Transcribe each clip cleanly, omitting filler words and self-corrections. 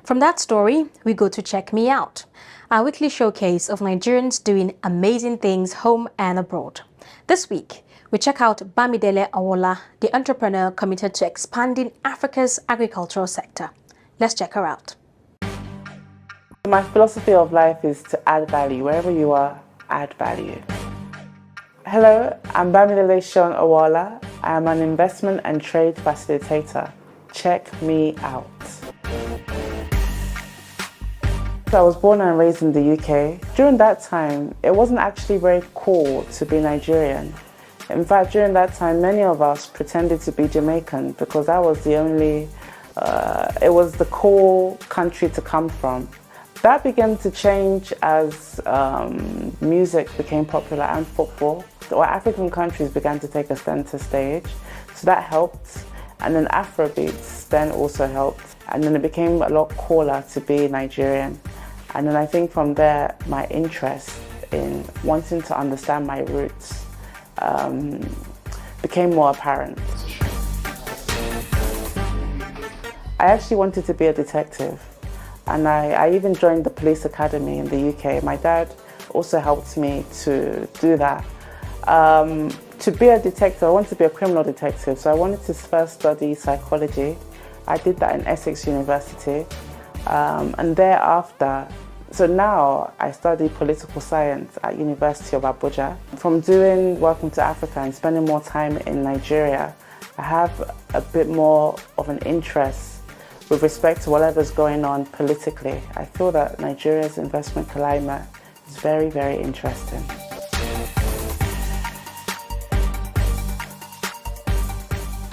From that story, we go to Check Me Out, our weekly showcase of Nigerians doing amazing things home and abroad. This week, we check out Bamidele Owoola, the entrepreneur committed to expanding Africa's agricultural sector. Let's check her out. My philosophy of life is to add value. Wherever you are, add value. Hello, I'm Bamidele Owoola. I am an investment and trade facilitator. Check me out. I was born and raised in the UK. During that time, it wasn't actually very cool to be Nigerian. In fact, during that time, many of us pretended to be Jamaican because that was the only, it was the cool country to come from. That began to change as music became popular and football. So African countries began to take a center stage, so that helped. And then Afrobeats then also helped. And then it became a lot cooler to be Nigerian. And then I think from there, my interest in wanting to understand my roots became more apparent. I actually wanted to be a detective. And I even joined the police academy in the UK. My dad also helped me to do that. To be a detective, I wanted to be a criminal detective, so I wanted to first study psychology. I did that in Essex University. And thereafter, so now I study political science at University of Abuja. From doing Welcome to Africa and spending more time in Nigeria, I have a bit more of an interest with respect to whatever's going on politically. I feel that Nigeria's investment climate is very, very interesting.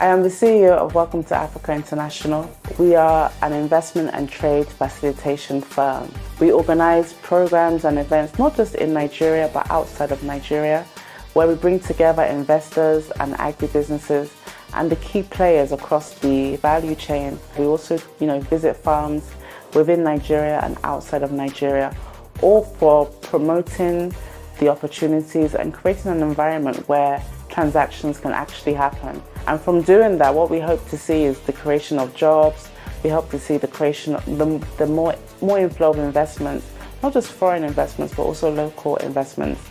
I am the CEO of Welcome to Africa International. We are an investment and trade facilitation firm. We organize programs and events not just in Nigeria but outside of Nigeria, where we bring together investors and agribusinesses and the key players across the value chain. We also, visit farms within Nigeria and outside of Nigeria, all for promoting the opportunities and creating an environment where transactions can actually happen. And from doing that, what we hope to see is the creation of jobs. We hope to see the creation of the more inflow of investments, not just foreign investments, but also local investments,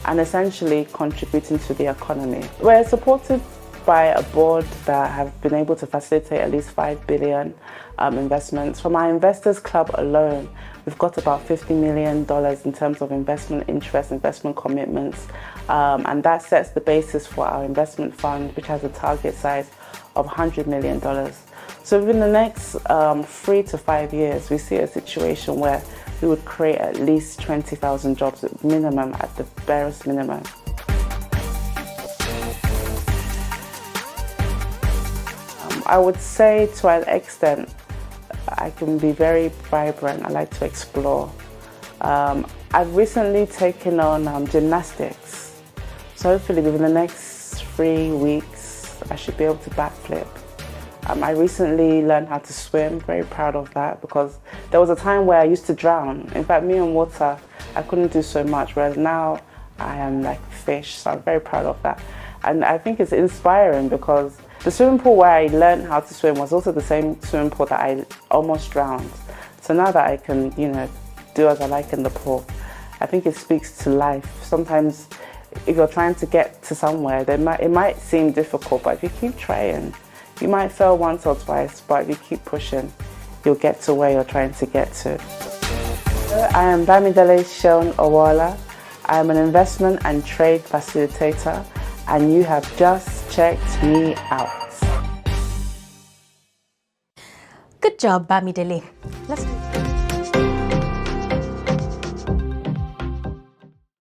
and essentially contributing to the economy. We're supported by a board that have been able to facilitate at least 5 billion investments. From our investors club alone, we've got about $50 million in terms of investment interest, investment commitments, and that sets the basis for our investment fund, which has a target size of $100 million. So within the next 3 to 5 years, we see a situation where we would create at least 20,000 jobs at minimum, at the barest minimum. I would say to an extent, I can be very vibrant. I like to explore. I've recently taken on gymnastics. So hopefully within the next 3 weeks, I should be able to backflip. I recently learned how to swim, very proud of that, because there was a time where I used to drown. In fact, me and water, I couldn't do so much, whereas now I am like a fish, so I'm very proud of that. And I think it's inspiring because the swimming pool where I learned how to swim was also the same swimming pool that I almost drowned. So now that I can, do as I like in the pool, I think it speaks to life. Sometimes if you're trying to get to somewhere, it might seem difficult, but if you keep trying, you might fail once or twice, but if you keep pushing, you'll get to where you're trying to get to. I am Bamidele Owoola. I am an investment and trade facilitator, and you have just checked me out. Good job, Bamidele. Let's